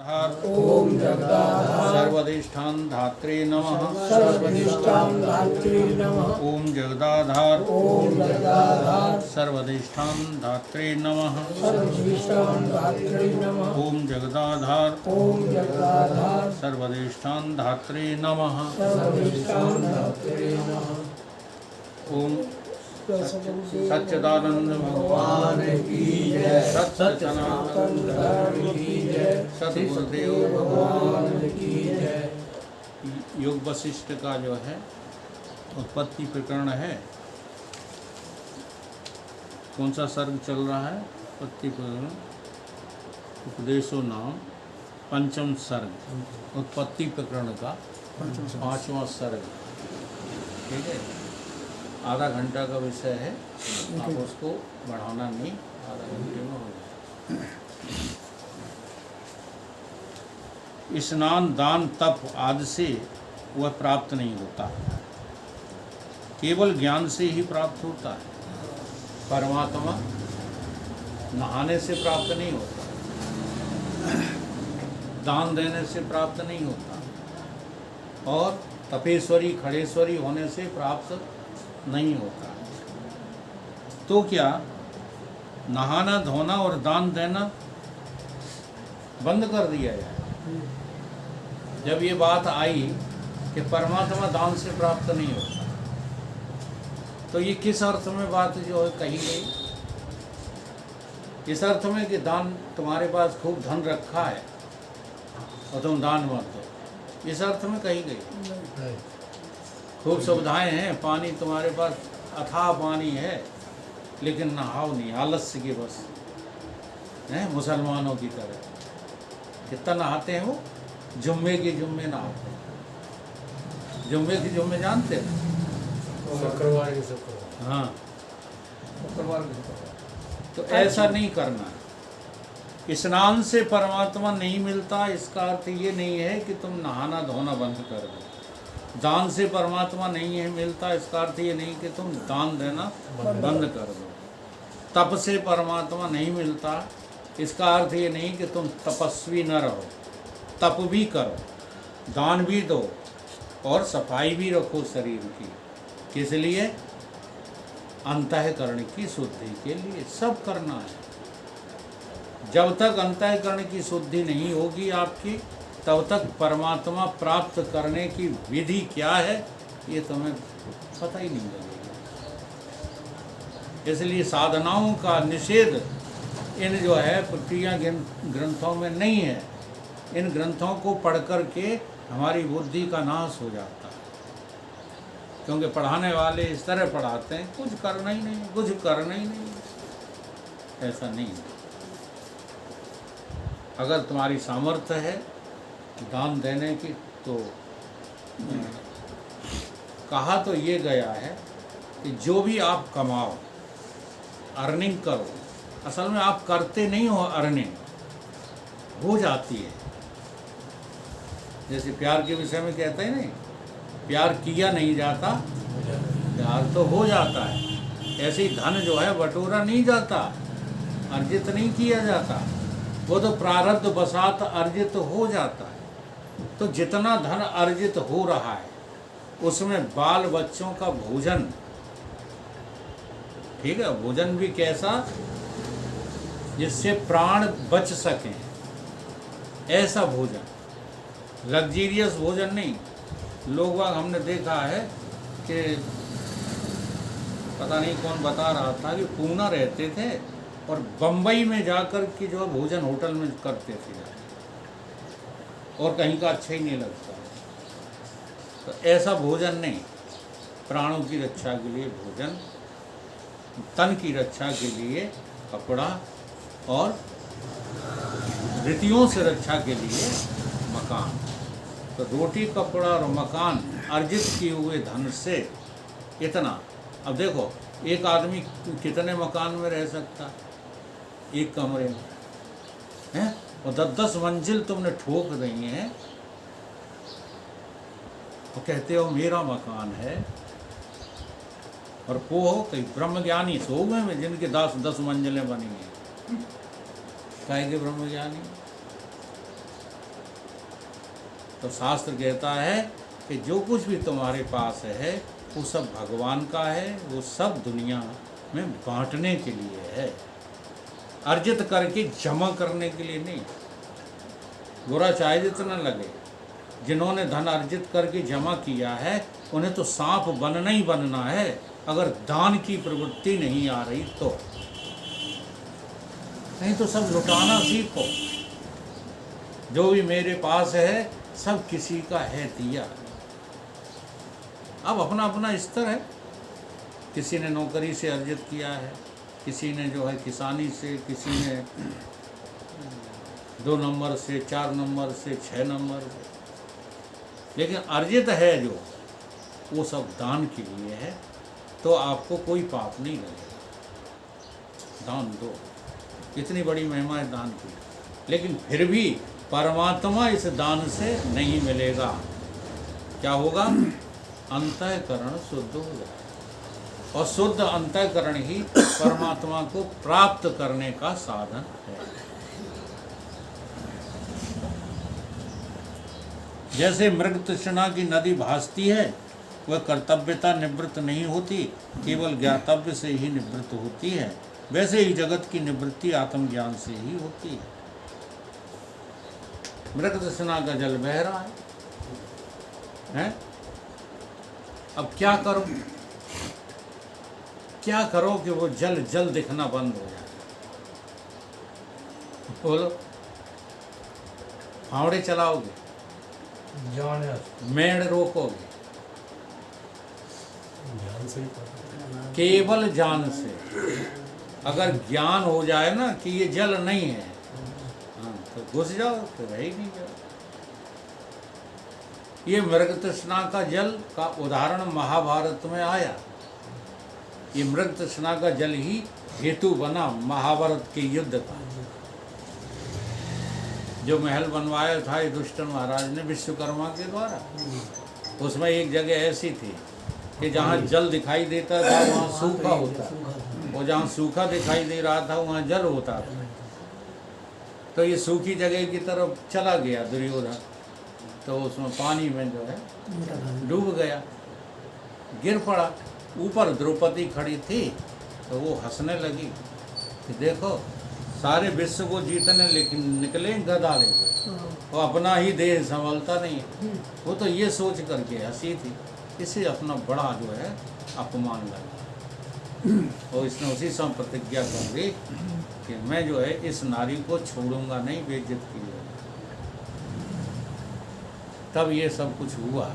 जगदाधार ओम जगदाधार सर्वधिष्ठान धात्रे नमः सर्वधिष्ठान धात्री नमः ओम जगदाधार ओम जगदाधार सर्वधिष्ठान धात्रे नमः सर्वधिष्ठान धात्री नमः ओम जगदाधार ओम जगदाधार सर्वधिष्ठान धात्रे नमः सर्वधिष्ठान धात्री नमः। ओम सच्चिदानंद भगवान की जय सच्चिदानंद धर्म की जय सद्गुरुदेव भगवान की जय। योग वशिष्ठ का जो है उत्पत्ति प्रकरण है। कौन सा सर्ग चल रहा है? उत्पत्ति प्रकरण उपदेशो नाम पंचम सर्ग, उत्पत्ति प्रकरण का 5वां सर्ग। ठीक है, आधा घंटा का विषय है, आप उसको बढ़ाना नहीं, आधा घंटे में हो जाए। स्नान दान तप आदि से वह प्राप्त नहीं होता, केवल ज्ञान से ही प्राप्त होता है। परमात्मा नहाने से प्राप्त नहीं होता, दान देने से प्राप्त नहीं होता, और तपेश्वरी खड़ेश्वरी होने से प्राप्त नहीं होता। तो क्या नहाना धोना और दान देना बंद कर दिया जाए? जब ये बात आई कि परमात्मा दान से प्राप्त नहीं होता, तो ये किस अर्थ में बात जो है कही गई? इस अर्थ में कि दान, तुम्हारे पास खूब धन रखा है और तुम दान मत दो, इस अर्थ में कही गई। खूब सुविधाएं हैं, पानी तुम्हारे पास अथाह पानी है, लेकिन नहाओ नहीं, आलस्य के बस हैं मुसलमानों की तरह। कितना नहाते हैं वो? जुम्मे के जुम्मे नहाते हैं। जुम्मे के जुम्मे जानते हैं? शुक्रवार के शुक्रवार, हाँ, शुक्रवार के। तो ऐसा नहीं करना। स्नान से परमात्मा नहीं मिलता, इसका अर्थ ये नहीं है कि तुम नहाना धोना बंद कर दो। दान से परमात्मा नहीं है मिलता, इसका अर्थ ये नहीं कि तुम दान देना बंद कर दो। तप से परमात्मा नहीं मिलता, इसका अर्थ ये नहीं कि तुम तपस्वी न रहो, तप भी करो, दान भी दो और सफाई भी रखो शरीर की। किस लिए? अंतःकरण की शुद्धि के लिए सब करना है। जब तक अंतःकरण की शुद्धि नहीं होगी आपकी, तब तक परमात्मा प्राप्त करने की विधि क्या है ये तुम्हें पता ही नहीं लगेगा। इसलिए साधनाओं का निषेध इन जो है प्रक्रिया ग्रंथों में नहीं है। इन ग्रंथों को पढ़ कर के हमारी बुद्धि का नाश हो जाता है, क्योंकि पढ़ाने वाले इस तरह पढ़ाते हैं, कुछ करना ही नहीं, कुछ करना ही नहीं। ऐसा नहीं है। अगर तुम्हारी सामर्थ्य है दान देने की, तो कहा तो ये गया है कि जो भी आप कमाओ, अर्निंग करो। असल में आप करते नहीं हो, अर्निंग हो जाती है। जैसे प्यार के विषय में कहते हैं नहीं, प्यार किया नहीं जाता, प्यार तो हो जाता है। ऐसे ही धन जो है बटोरा नहीं जाता, अर्जित नहीं किया जाता, वो तो प्रारब्ध बसात अर्जित हो जाता है। तो जितना धन अर्जित हो रहा है उसमें बाल बच्चों का भोजन, ठीक है, भोजन भी कैसा, जिससे प्राण बच सकें, ऐसा भोजन, लग्जीरियस भोजन नहीं। लोग बाग हमने देखा है कि पता नहीं कौन बता रहा था कि पूना रहते थे और बम्बई में जाकर के जो भोजन होटल में करते थे, और कहीं का अच्छा ही नहीं लगता। तो ऐसा भोजन नहीं। प्राणों की रक्षा के लिए भोजन, तन की रक्षा के लिए कपड़ा, और रीतियों से रक्षा के लिए मकान। तो रोटी कपड़ा और मकान अर्जित किए हुए धन से इतना। अब देखो, एक आदमी कितने मकान में रह सकता? एक कमरे में हैं, और 10-10 मंजिल तुमने ठोक रही हैं और कहते हो मेरा मकान है। और वो हो कई ब्रह्मज्ञानी सो गए में, जिनके 10 मंजिलें बनी हैं। काहे के ब्रह्मज्ञानी? तो शास्त्र कहता है कि जो कुछ भी तुम्हारे पास है वो सब भगवान का है, वो सब दुनिया में बांटने के लिए है, अर्जित करके जमा करने के लिए नहीं। बुरा चाहे जितना लगे, जिन्होंने धन अर्जित करके जमा किया है उन्हें तो सांप बनना ही बनना है, अगर दान की प्रवृत्ति नहीं आ रही तो। नहीं तो सब लुटाना सीखो। जो भी मेरे पास है सब किसी का है दिया। अब अपना अपना स्तर है, किसी ने नौकरी से अर्जित किया है, किसी ने जो है किसानी से, किसी ने 2 नंबर से, 4 नंबर से, 6 नंबर से, लेकिन अर्जित है जो, वो सब दान के लिए है। तो आपको कोई पाप नहीं लगेगा। दान दो, इतनी बड़ी महिमा है दान की। लेकिन फिर भी परमात्मा इस दान से नहीं मिलेगा। क्या होगा? अंतःकरण शुद्ध हो जाए, और शुद्ध अंतःकरण ही परमात्मा को प्राप्त करने का साधन है। जैसे मृग तृष्णा की नदी भासती है, वह कर्तव्यता निवृत्त नहीं होती, केवल ज्ञातव्य से ही निवृत्त होती है, वैसे ही जगत की निवृत्ति आत्मज्ञान से ही होती है। मृग तृष्णा का जल बह रहा है? अब क्या करो? क्या करो कि वो जल जल दिखना बंद हो जाए? बोलो। फावड़े चलाओगे, मेड़ रोकोगे, केवल ज्ञान से। अगर ज्ञान हो जाए ना कि ये जल नहीं है, हाँ, तो घुस जाओ, तो रह ही नहीं जाओ। ये मृग तृष्णा का जल का उदाहरण महाभारत में आया। ये मृग तृष्णा का जल ही हेतु बना महाभारत के युद्ध का। जो महल बनवाया था ये दुष्ट महाराज ने विश्वकर्मा के द्वारा, उसमें एक जगह ऐसी थी कि जहाँ जल दिखाई देता था वहाँ सूखा होता, और जहाँ सूखा दिखाई दे रहा था वहाँ जल होता था। तो ये सूखी जगह की तरफ चला गया दुर्योधन, तो उसमें पानी में जो है डूब गया, गिर पड़ा। ऊपर द्रौपदी खड़ी थी, तो वो हंसने लगी कि देखो सारे विश्व को जीतने लेकिन निकले गदा लेके, वो अपना ही देह संभलता नहीं है। वो तो ये सोच करके हंसी थी, इसे अपना बड़ा जो है अपमान लगा, और इसने उसी समय प्रतिज्ञा कर दी कि मैं जो है इस नारी को छोड़ूंगा नहीं, बेइज्जत की। तब ये सब कुछ हुआ,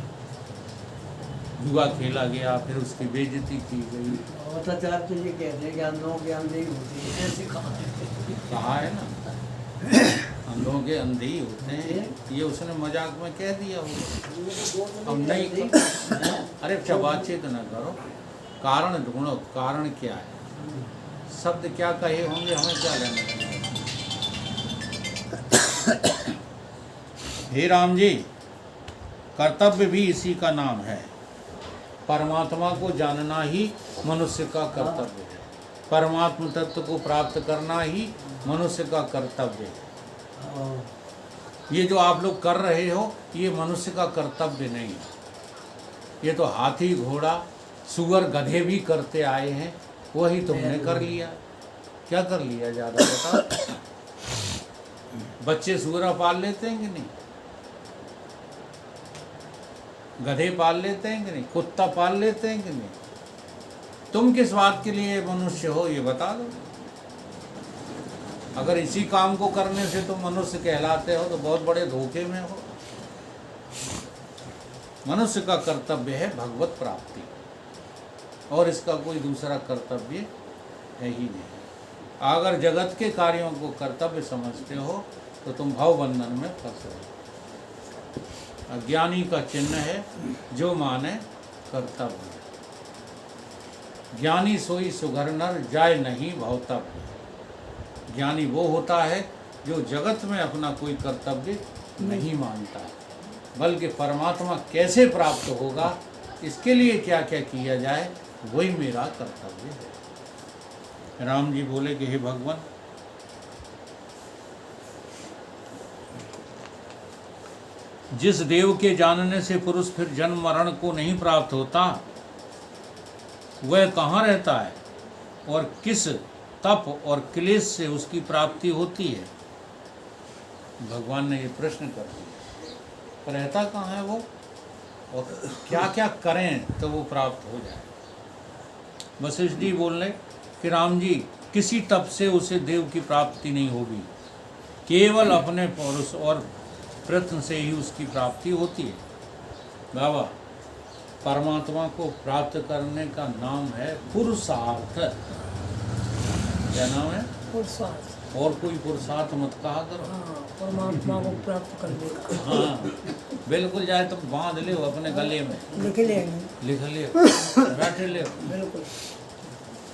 जुआ खेला गया, फिर उसकी बेइज्जती की गई। अत्याचार तो ये कहते हैं कि अंधों के अंधे ही होते हैं, ऐसे कहा है ना, अंधों के अंधे ही होते हैं। ये उसने मजाक में कह दिया हो। अब नहीं, अरे अच्छा बातचीत न करो, कारण ढूंढो। कारण क्या है? शब्द क्या कहे होंगे, हमें क्या लेना। हे राम जी, कर्तव्य भी इसी का नाम है। परमात्मा को जानना ही मनुष्य का कर्तव्य है। परमात्म तत्व को प्राप्त करना ही मनुष्य का कर्तव्य है। ये जो आप लोग कर रहे हो ये मनुष्य का कर्तव्य नहीं है। ये तो हाथी, घोड़ा, सुअर, गधे भी करते आए हैं, वही तुमने कर लिया। क्या कर लिया ज़्यादा बताओ? बच्चे सुअर पाल लेते हैं कि नहीं? गधे पाल लेते हैं कि नहीं? कुत्ता पाल लेते हैं कि नहीं? तुम किस बात के लिए मनुष्य हो ये बता दो। अगर इसी काम को करने से तुम मनुष्य कहलाते हो तो बहुत बड़े धोखे में हो। मनुष्य का कर्तव्य है भगवत प्राप्ति, और इसका कोई दूसरा कर्तव्य है ही नहीं। अगर जगत के कार्यों को कर्तव्य समझते हो तो तुम भव बंधन में फंस रहे हो। अज्ञानी का चिन्ह है जो माने कर्तव्य। ज्ञानी सोई सुघर नर जाय नहीं भवतव्य। ज्ञानी वो होता है जो जगत में अपना कोई कर्तव्य नहीं मानता है, बल्कि परमात्मा कैसे प्राप्त होगा, इसके लिए क्या क्या किया जाए, वही मेरा कर्तव्य है। राम जी बोले कि हे भगवान, जिस देव के जानने से पुरुष फिर जन्म मरण को नहीं प्राप्त होता, वह कहाँ रहता है और किस तप और क्लेश से उसकी प्राप्ति होती है? भगवान ने ये प्रश्न कर दिया। रहता कहाँ है वो और क्या क्या करें तो वो प्राप्त हो जाए? वशिष्ठ जी बोल रहे कि राम जी, किसी तप से उसे देव की प्राप्ति नहीं होगी, केवल अपने पौरुष और प्रयत्न से ही उसकी प्राप्ति होती है। बाबा, परमात्मा को प्राप्त करने का नाम है पुरुषार्थ। क्या नाम है? पुरुषार्थ। और कोई पुरुषार्थ मत कहा करो। हाँ, परमात्मा को प्राप्त करने का। हाँ, बिल्कुल, जाए तुम बांध ले अपने गले में, लिख लेंगे। लिख ले, बैठे ले। बिल्कुल।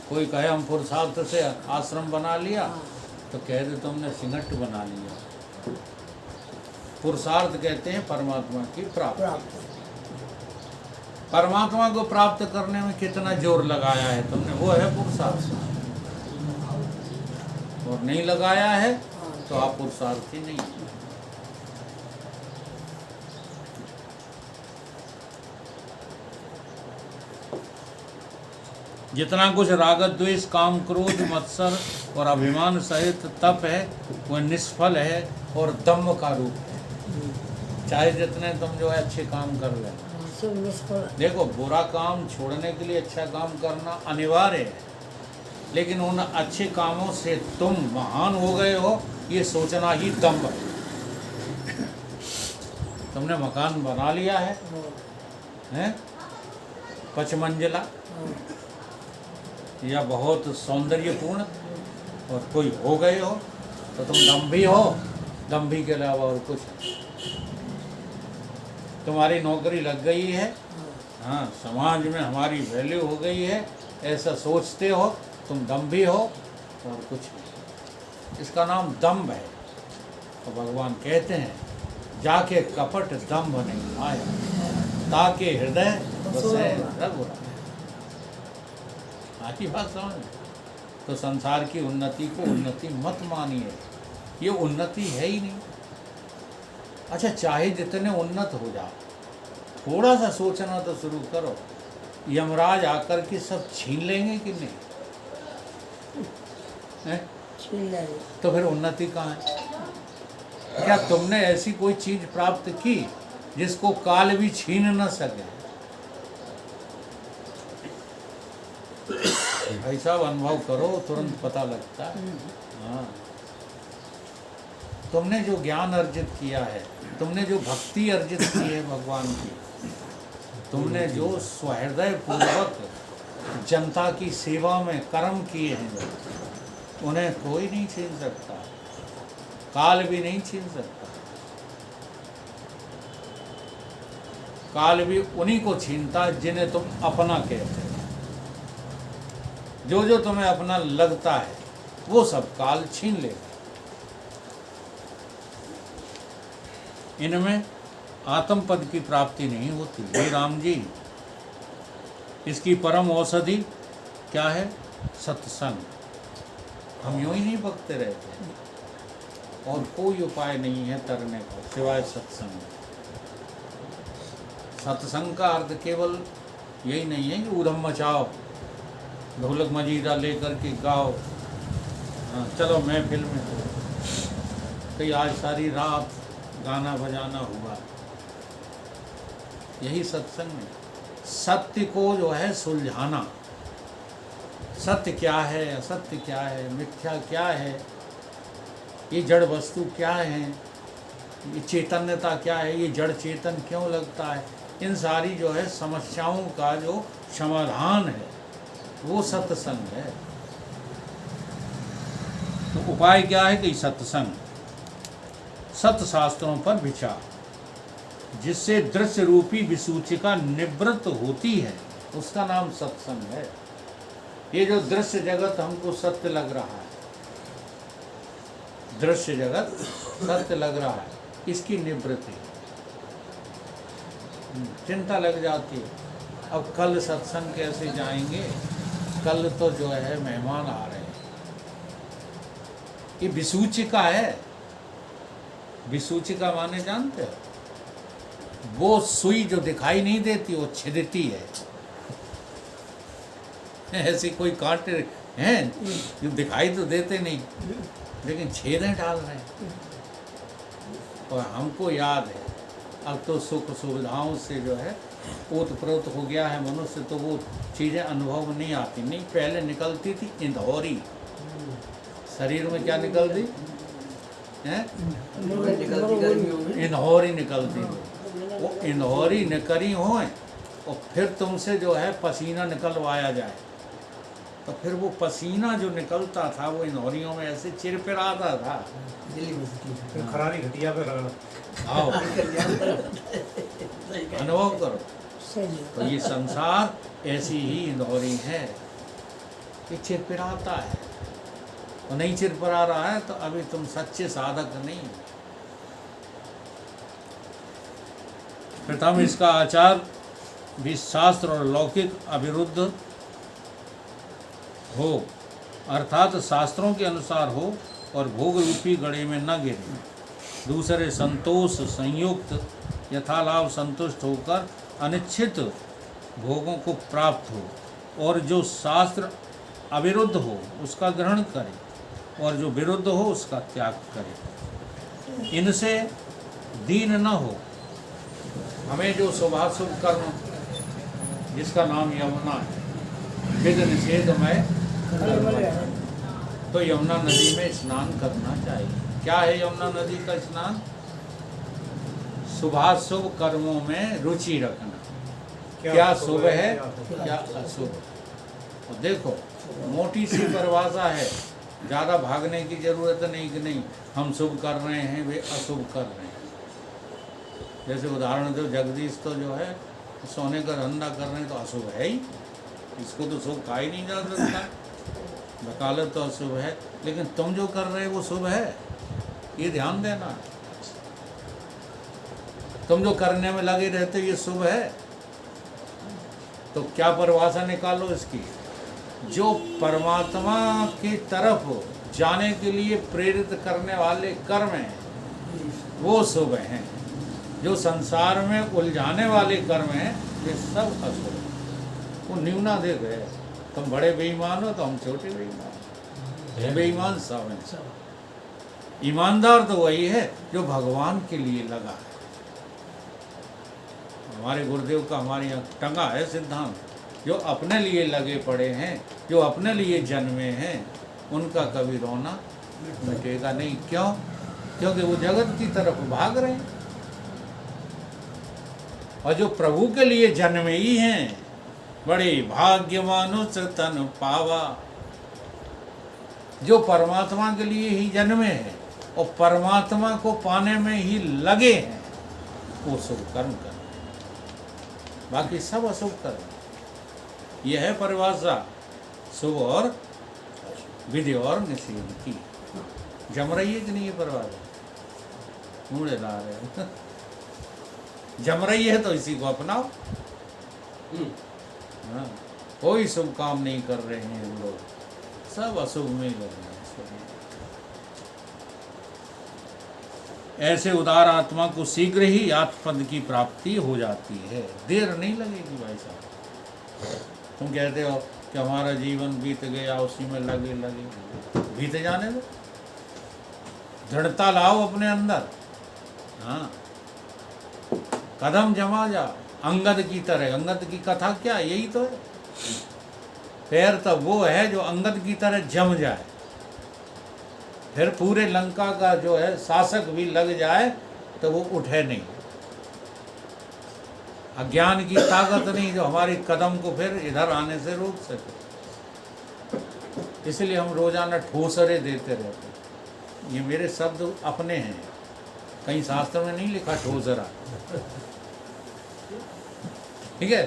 कोई कहे हम पुरुषार्थ से आश्रम बना लिया, हाँ। तो कह दे तुमने सिंगट बना लिया। पुरुषार्थ कहते हैं परमात्मा की प्राप्ति। प्राप्त। परमात्मा को प्राप्त करने में कितना जोर लगाया है तुमने, वो है पुरुषार्थ। और नहीं लगाया है तो आप पुरुषार्थी नहीं है। जितना कुछ राग द्वेष काम क्रोध मत्सर और अभिमान सहित तप है, वह निष्फल है और दम्भ का रूप है। चाहे जितने तुम जो है अच्छे काम कर लेना, हाँ, सब निष्फल। देखो बुरा काम छोड़ने के लिए अच्छा काम करना अनिवार्य है, लेकिन उन अच्छे कामों से तुम महान हो गए हो, ये सोचना ही दम्भ है। तुमने मकान बना लिया है, हाँ, हैं? 5 मंजिला हाँ, या बहुत सौंदर्यपूर्ण, और कोई हो गए हो तो तुम दम्भी हो। दम्भी के अलावा और कुछ नहीं। तुम्हारी नौकरी लग गई है, हाँ, समाज में हमारी वैल्यू हो गई है, ऐसा सोचते हो, तुम दम्भी हो और कुछ नहीं। इसका नाम दम्भ है। तो भगवान कहते हैं, जाके कपट दम्भ नहीं आया, ताके हृदय बसे रघुराय। आखिर बात समझ में? तो संसार की उन्नति को उन्नति मत मानिए, ये उन्नति है ही नहीं। अच्छा, चाहे जितने उन्नत हो जाओ, थोड़ा सा सोचना तो शुरू करो, यमराज आकर के सब छीन लेंगे कि नहीं? हैं? छीन लेंगे। तो फिर उन्नति कहाँ है? क्या तुमने ऐसी कोई चीज प्राप्त की जिसको काल भी छीन न सके? भाई साहब, अनुभव करो, तुरंत पता लगता है। हाँ, तुमने जो ज्ञान अर्जित किया है, तुमने जो भक्ति अर्जित की है भगवान की, तुमने जो सहृदय पूर्वक जनता की सेवा में कर्म किए हैं, उन्हें कोई नहीं छीन सकता, काल भी नहीं छीन सकता। काल भी उन्हीं को छीनता है जिन्हें तुम अपना कहते हो। जो जो तुम्हें अपना लगता है वो सब काल छीन लेगा। इनमें आत्म पद की प्राप्ति नहीं होती। हे राम जी, इसकी परम औषधि क्या है? सत्संग। हम यूं ही नहीं बकते रहते हैं, और कोई उपाय नहीं है तरने का सिवाय सत्संग। सत्संग का अर्थ केवल यही नहीं है कि ऊधम मचाओ, ढोलक मजीरा लेकर के गाओ, हाँ, चलो महफिल में कहीं आज सारी रात गाना बजाना हुआ, यही सत्संग है। सत्य को जो है सुलझाना, सत्य क्या है, असत्य क्या है, मिथ्या क्या है, ये जड़ वस्तु क्या है, ये चैतन्यता क्या है, ये जड़ चेतन क्यों लगता है, इन सारी जो है समस्याओं का जो समाधान है वो सत्संग है। तो उपाय क्या है कि सत्संग, सत्य शास्त्रों पर विचार, जिससे दृश्य रूपी विसूचिका निवृत्त होती है, उसका नाम सत्संग है। ये जो दृश्य जगत हमको सत्य लग रहा है, दृश्य जगत सत्य लग रहा है, इसकी निवृत्ति, चिंता लग जाती है। अब कल सत्संग कैसे जाएंगे, कल तो जो है मेहमान आ रहे हैं, ये विसूचिका है। विसूचिका माने जानते हो? वो सुई जो दिखाई नहीं देती वो छिदती है। ऐसे कोई कांटे हैं जो दिखाई तो देते नहीं लेकिन छेदें डाल रहे हैं। और हमको याद है अब तो सुख सुविधाओं से जो है ओतप्रोत हो गया है मनुष्य, तो वो चीज़ें अनुभव में नहीं आती। नहीं, पहले निकलती थी इंदौरी। शरीर में क्या निकलती है? निकलती गर्मियों में इंदौरी निकलती थी। वो इंदौरी निकली हो और फिर तुमसे जो है पसीना निकलवाया जाए तो फिर वो पसीना जो निकलता था वो इंदौरियों में ऐसे चिरपिराता था। दिल्ली में होती है। फिर खरारी घटिया पे रगड़ा। आओ अनुभव करो। सही तो ये संसार ऐसी ही इंदौरी है, ये चिरपिराता है। और नहीं चिरपरा रहा है तो अभी तुम सच्चे साधक नहीं। प्रथम इसका आचार भी शास्त्र और लौकिक अविरुद्ध हो, अर्थात शास्त्रों के अनुसार हो और भोग रूपी गड़े में न गिरे। दूसरे संतोष संयुक्त यथालाभ संतुष्ट होकर अनिश्चित भोगों को प्राप्त हो, और जो शास्त्र अविरुद्ध हो उसका ग्रहण करे और जो विरुद्ध हो उसका त्याग करे। इनसे दीन न हो। हमें जो शुभाशुभ कर्म जिसका नाम यमुना है, विध निषेधमय, तो यमुना नदी में स्नान करना चाहिए। क्या है यमुना नदी का स्नान? शुभाशुभ कर्मों में रुचि रखना। क्या शुभ है क्या अशुभ। और देखो मोटी सी परिभाषा है, ज़्यादा भागने की जरूरत नहीं कि नहीं हम शुभ कर रहे हैं वे अशुभ कर रहे हैं। जैसे उदाहरण दो, जगदीश तो जो है सोने का धंधा कर रहे हैं तो अशुभ है ही, इसको तो शुभ कहा ही नहीं जा सकता। वकालत तो अशुभ है, लेकिन तुम जो कर रहे हो वो शुभ है, ये ध्यान देना। तुम जो करने में लगे रहते हो ये शुभ है। तो क्या परिभाषा निकालो इसकी? जो परमात्मा की तरफ जाने के लिए प्रेरित करने वाले कर्म हैं वो शुभ हैं। जो संसार में उलझाने वाले कर्म हैं वे सब अशुभ हैं। वो न्यूना दे गए, तुम बड़े बेईमान हो तो हम छोटे बेईमान हैं। बेईमान सब हैं। ईमानदार तो वही है जो भगवान के लिए लगा है। हमारे गुरुदेव का हमारे यहाँ टंगा है सिद्धांत, जो अपने लिए लगे पड़े हैं, जो अपने लिए जन्मे हैं, उनका कभी रोना मिटेगा नहीं। क्यों? क्योंकि वो जगत की तरफ भाग रहे हैं। और जो प्रभु के लिए जन्मे ही हैं, बड़े भाग्यवानुस तन पावा। जो परमात्मा के लिए ही जन्मे हैं और परमात्मा को पाने में ही लगे हैं, वो शुभ कर्म कर, बाकी सब अशुभ कर्म। यह है परिभाषा शुभ और विधि और निषेध की। जम रही है कि नहीं ये परिभाषा? मुड़े ला रहे हैं। जम रही है तो इसी को अपनाओ। हाँ, कोई शुभ काम नहीं कर रहे हैं हम लोग, सब अशुभ में लग रहे हैं। ऐसे उदार आत्मा को शीघ्र ही आत्मपद की प्राप्ति हो जाती है, देर नहीं लगेगी भाई साहब। तुम कहते हो कि हमारा जीवन बीत गया उसी में लगे लगे, बीत जाने दो। दृढ़ता लाओ अपने अंदर। हाँ, कदम जमा जा अंगद की तरह। अंगद की कथा क्या, यही तो है। पैर तो वो है जो अंगद की तरह जम जाए, फिर पूरे लंका का जो है शासक भी लग जाए तो वो उठे नहीं। अज्ञान की ताकत नहीं जो हमारे कदम को फिर इधर आने से रोक सके। इसलिए हम रोजाना ठोसरे देते रहते। ये मेरे शब्द अपने हैं, कहीं शास्त्र में नहीं लिखा ठोसरा। ठीक है,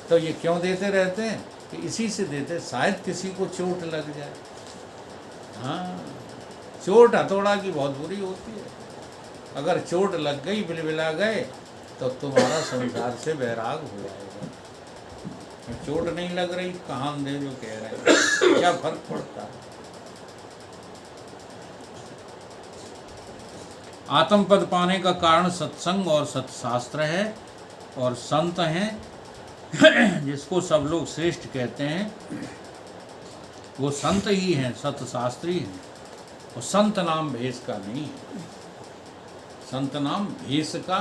तो ये क्यों देते रहते हैं कि इसी से देते, शायद किसी को चोट लग जाए। हाँ, चोट हथौड़ा की बहुत बुरी होती है। अगर चोट लग गई, बिलबिला गए, तो तुम्हारा संसार से वैराग हो जाएगा। चोट नहीं लग रही, कहान दे जो कह रहे हैं, क्या फर्क पड़ता है? आत्म पद पाने का कारण सत्संग और सत्शास्त्र है और संत हैं जिसको सब लोग श्रेष्ठ कहते हैं, वो संत ही हैं, सतशास्त्री हैं। और संत नाम भेष का नहीं है, संत नाम भेष का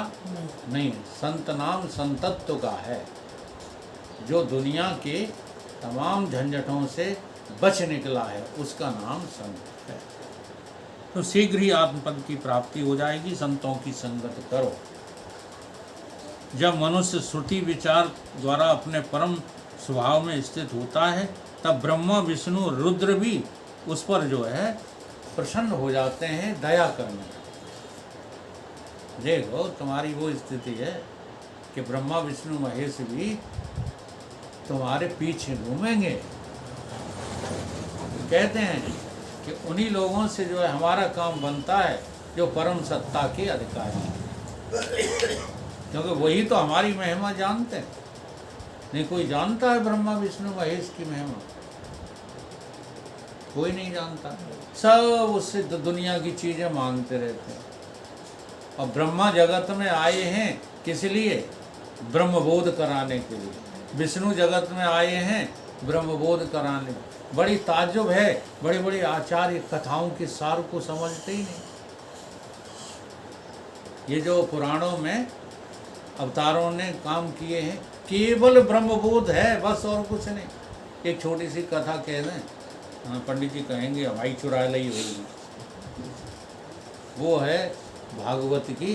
नहीं है, संत नाम संतत्व का है, जो दुनिया के तमाम झंझटों से बच निकला है, उसका नाम संत है। तो शीघ्र ही आत्मपद की प्राप्ति हो जाएगी। संतों की संगत करो। जब मनुष्य श्रुति विचार द्वारा अपने परम स्वभाव में स्थित होता है, तब ब्रह्मा विष्णु रुद्र भी उस पर जो है प्रसन्न हो जाते हैं, दया करने। देखो तुम्हारी वो स्थिति है कि ब्रह्मा विष्णु महेश भी तुम्हारे पीछे घूमेंगे। कहते हैं कि उन्हीं लोगों से जो है हमारा काम बनता है जो परम सत्ता के अधिकारी हैं, क्योंकि वही तो हमारी महिमा जानते हैं। नहीं कोई जानता है ब्रह्मा विष्णु महेश की महिमा? कोई नहीं जानता। सब उससे दुनिया की चीजें मांगते रहते हैं। और ब्रह्मा जगत में आए हैं किस लिए? ब्रह्मबोध कराने के लिए। विष्णु जगत में आए हैं ब्रह्मबोध कराने। बड़ी ताज्जुब है, बड़े बड़े आचार्य कथाओं के सार को समझते ही नहीं। ये जो पुराणों में अवतारों ने काम किए हैं, केवल ब्रह्मबोध है, बस और कुछ नहीं। एक छोटी सी कथा कह दें, पंडित जी कहेंगे हवाई चुरा ली होगी। वो है भागवत की,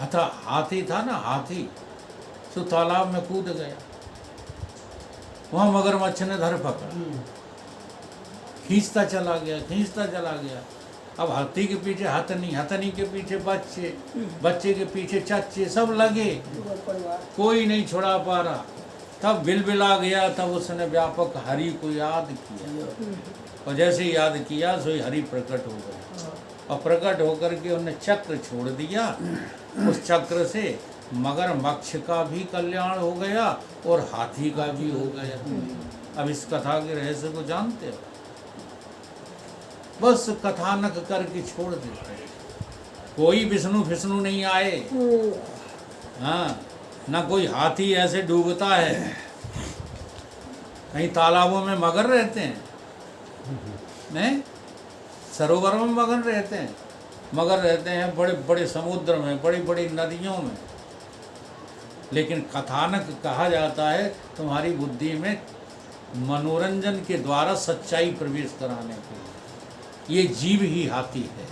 हाथी था ना, हाथी सो तालाब में कूद गया, वहाँ मगरमच्छ ने धर पकड़ा, खींचता चला गया, खींचता चला गया। अब हाथी के पीछे हथनी, हथनी के पीछे बच्चे, बच्चे के पीछे चच्चे, सब लगे, कोई नहीं छुड़ा पा रहा। तब बिलबिला गया, तब उसने व्यापक हरि को याद किया, और जैसे याद किया सो हरि प्रकट हो गया। और प्रकट होकर के उन्हें चक्र छोड़ दिया। उस चक्र से मगरमच्छ का भी कल्याण हो गया और हाथी का भी हो गया। अब इस कथा के रहस्य को जानते हो? बस कथानक करके छोड़ देते हैं। कोई विष्णु फिष्णु नहीं आए, हाँ, ना कोई हाथी ऐसे डूबता है। कहीं तालाबों में मगर रहते हैं, नहीं, सरोवर में मगर रहते हैं, मगर रहते हैं बड़े बड़े समुद्र में, बड़ी बड़ी नदियों में। लेकिन कथानक कहा जाता है तुम्हारी बुद्धि में मनोरंजन के द्वारा सच्चाई प्रवेश कराने के लिए। ये जीव ही हाथी है।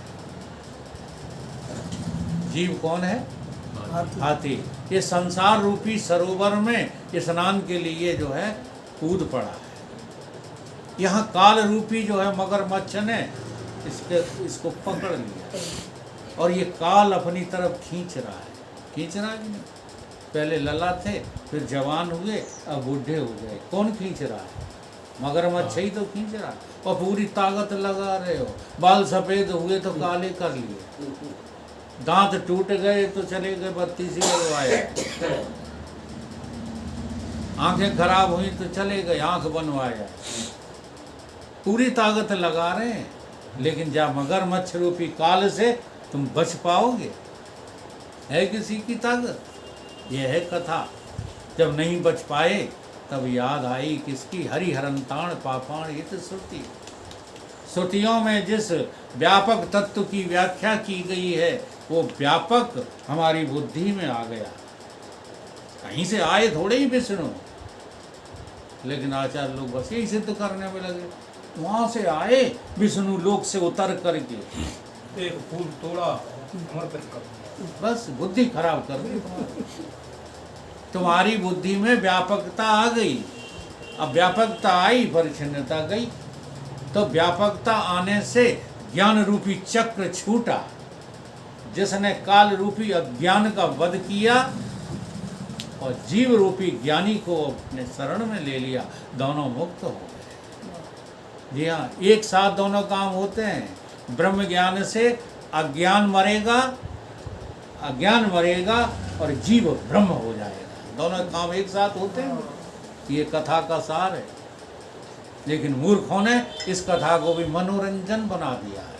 जीव कौन है? हाथी। ये संसार रूपी सरोवर में स्नान के लिए जो है कूद पड़ा है। यहाँ काल रूपी जो है मगरमच्छ ने इसको पकड़ लिया, और ये काल अपनी तरफ खींच रहा है। खींच रहा है कि नहीं? पहले लला थे, फिर जवान हुए, अब बूढ़े हो गए। कौन खींच रहा है? मगरमच्छ ही तो खींच रहा है। और पूरी ताकत लगा रहे हो। बाल सफ़ेद हुए तो काले कर लिए, दांत टूट गए तो चले गए बत्तीसी लगवाए, आंखें खराब हुई तो चले गए आंख बनवाया। पूरी ताकत लगा रहे हैं, लेकिन जा मगरमच्छ रूपी काल से तुम बच पाओगे? है किसी की ताकत? यह है कथा। जब नहीं बच पाए तब याद आई किसकी? हरिहरंताण पापाण हित श्रुति। श्रुतियों में जिस व्यापक तत्व की व्याख्या की गई है, वो व्यापक हमारी बुद्धि में आ गया। कहीं से आए थोड़े ही विष्णु, लेकिन आचार्य लोग बस यही सिद्ध करने में लगे। वहां से आए विष्णु लोक से उतर करके एक फूल तोड़ा, समर्पित कर दिया। बस बुद्धि खराब कर दी तुम्हारी बुद्धि में व्यापकता आ गई। अब व्यापकता आई, परिच्छिन्नता गई। तो व्यापकता आने से ज्ञान रूपी चक्र छूटा। जिसने काल रूपी अज्ञान का वध किया और जीव रूपी ज्ञानी को अपने शरण में ले लिया, दोनों मुक्त हो गए। जी हाँ, एक साथ दोनों काम होते हैं। ब्रह्म ज्ञान से अज्ञान मरेगा, अज्ञान मरेगा और जीव ब्रह्म हो जाएगा। दोनों काम एक साथ होते हैं। ये कथा का सार है। लेकिन मूर्खों ने इस कथा को भी मनोरंजन बना दिया है।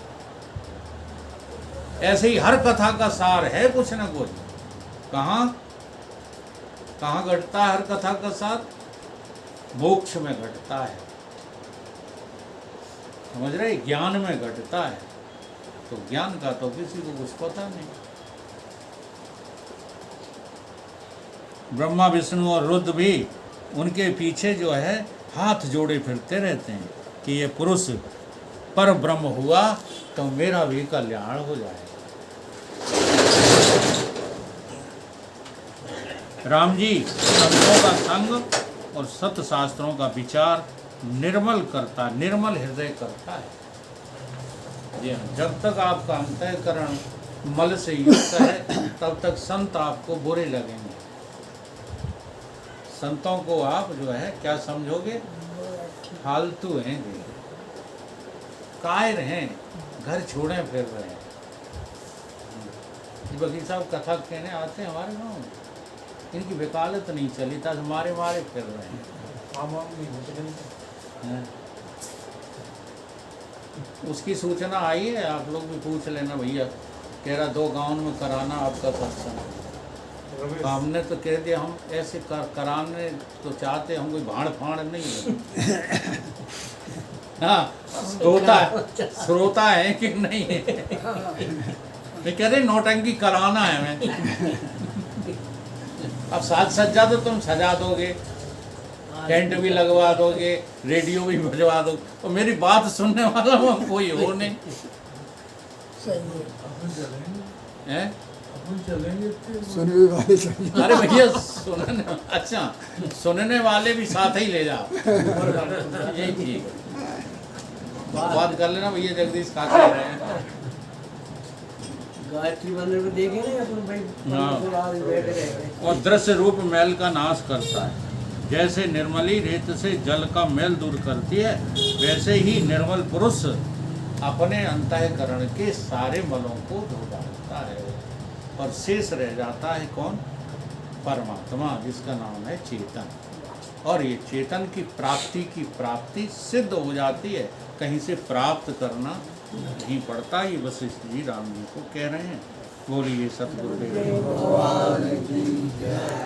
ऐसे ही हर कथा का सार है कुछ ना कुछ। कहाँ कहाँ घटता है हर कथा का सार? मोक्ष में घटता है, समझ रहे, ज्ञान में घटता है। तो ज्ञान का तो किसी को कुछ पता नहीं। ब्रह्मा विष्णु और रुद्र भी उनके पीछे जो है हाथ जोड़े फिरते रहते हैं कि ये पुरुष पर ब्रह्म हुआ तो मेरा भी कल्याण हो जाएगा। राम जी संतों का संग और सत शास्त्रों का विचार निर्मल करता, निर्मल हृदय करता है। जी हाँ, जब तक आपका अंतःकरण मल से युक्त है तब तक संत आपको बुरे लगेंगे। संतों को आप जो है क्या समझोगे? फालतू हैं जी, कायर हैं, घर छोड़े फिर रहे हैं। वकील साहब कथा कहने आते हैं हमारे गाँव में, इनकी वकालत नहीं चली था, मारे मारे फिर रहे हैं। हैं? उसकी सूचना आई है, आप लोग भी पूछ लेना भैया। कह रहा 2 गाँव में कराना आपका सत्संग। तो हमने तो कह दिया हम ऐसे कराने तो चाहते, हम कोई भाड़ फाड़ नहीं है। हाँ, श्रोता है कि नहीं है? मैं कह रहे नौटंकी कराना है हमें। अब साज सज्जा तो तुम सजा दोगे, टेंट भी लगवा दोगे, रेडियो भी बजवा दोगे, तो मेरी बात सुनने वाला वो कोई हो नहीं सही है। है। सुनने वाले चाहिए। अरे भैया सुनने, अच्छा सुनने वाले भी साथ ही ले जाओ। यही ठीक है, बात कर लेना भैया। जगदीश का कह रहे हैं गायत्री मंदिर में देखे ना अपन भाई, हाँ। तो आज बैठे रहते। और दृश्य रूप मैल का नाश करता है। जैसे निर्मली रेत से जल का मैल दूर करती है, वैसे ही निर्मल पुरुष अपने अंतःकरण के सारे मलों को धो डालता है और शेष रह जाता है कौन? परमात्मा, जिसका नाम है चेतन। और ये चेतन की प्राप्ति सिद्ध हो जाती है, कहीं से प्राप्त करना नहीं पड़ता। ये वशिष्ठ जी राम जी को कह रहे हैं। बोलिए सतगुरुदेव।